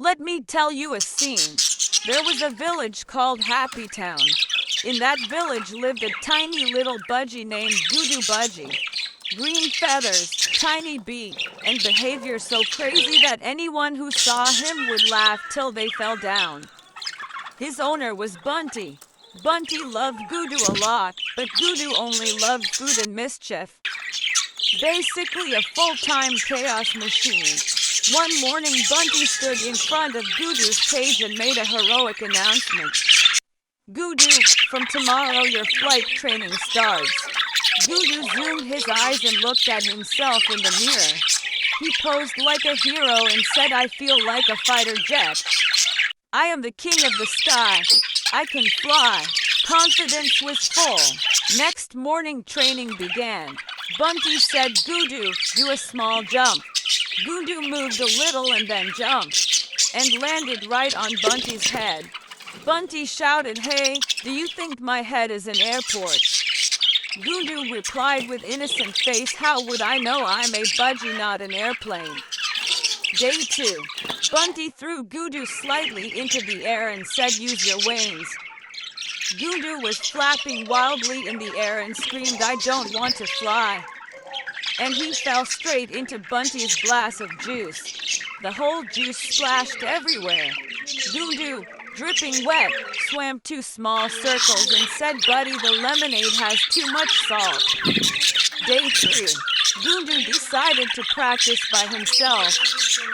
Let me tell you a scene. There was a village called Happy Town. In that village lived a tiny little budgie named Guddu Budgie. Green feathers, tiny beak, and behavior so crazy that anyone who saw him would laugh till they fell down. His owner was Bunty. Bunty loved Guddu a lot, but Guddu only loved food and mischief. Basically a full-time chaos machine. One morning, Bunty stood in front of Guddu's cage and made a heroic announcement. "Guddu, from tomorrow your flight training starts." Guddu zoomed his eyes and looked at himself in the mirror. He posed like a hero and said, "I feel like a fighter jet. I am the king of the sky. I can fly." Confidence was full. Next morning, training began. Bunty said, "Guddu, do a small jump." Guddu moved a little and then jumped, and landed right on Bunty's head. Bunty shouted, "Hey, do you think my head is an airport?" Guddu replied with innocent face, "How would I know? I'm a budgie, not an airplane." Day 2. Bunty threw Guddu slightly into the air and said, "Use your wings." Guddu was flapping wildly in the air and screamed, "I don't want to fly." And he fell straight into Bunty's glass of juice. The whole juice splashed everywhere. Guddu, dripping wet, swam 2 small circles and said, "Buddy, the lemonade has too much salt." Day 3. Guddu decided to practice by himself.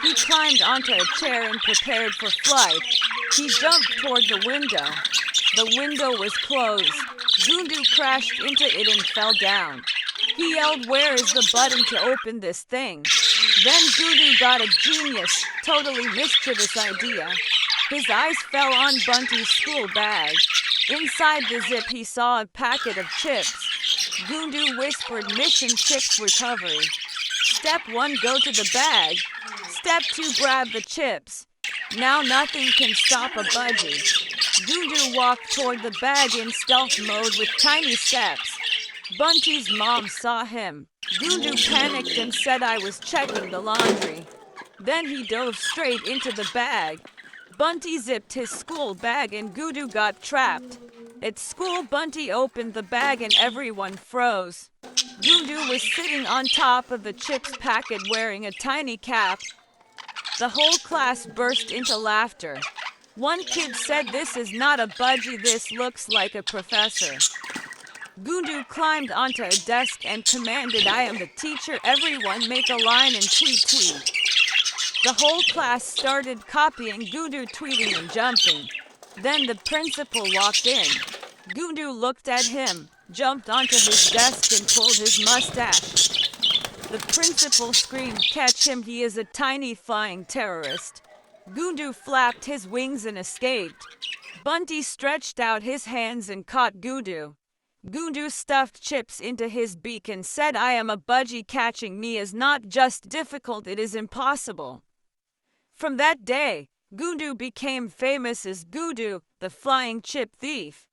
He climbed onto a chair and prepared for flight. He jumped toward the window. The window was closed. Guddu crashed into it and fell down. He yelled, "Where is the button to open this thing?" Then Guddu got a genius, totally mischievous idea. His eyes fell on Bunty's school bag. Inside the zip he saw a packet of chips. Guddu whispered, "Mission chips recovery. Step 1, go to the bag. Step 2, grab the chips. Now nothing can stop a budgie." Guddu walked toward the bag in stealth mode with tiny steps. Bunty's mom saw him. Guddu panicked and said, "I was checking the laundry." Then he dove straight into the bag. Bunty zipped his school bag and Guddu got trapped. At school, Bunty opened the bag and everyone froze. Guddu was sitting on top of the chips packet wearing a tiny cap. The whole class burst into laughter. One kid said, "This is not a budgie, this looks like a professor." Guddu climbed onto a desk and commanded, "I am the teacher, everyone make a line and tweet tweet." The whole class started copying Guddu tweeting and jumping. Then the principal walked in. Guddu looked at him, jumped onto his desk and pulled his mustache. The principal screamed, "Catch him, he is a tiny flying terrorist." Guddu flapped his wings and escaped. Bunty stretched out his hands and caught Guddu. Guddu stuffed chips into his beak and said, "I am a budgie, catching me is not just difficult, it is impossible." From that day, Guddu became famous as Guddu, the flying chip thief.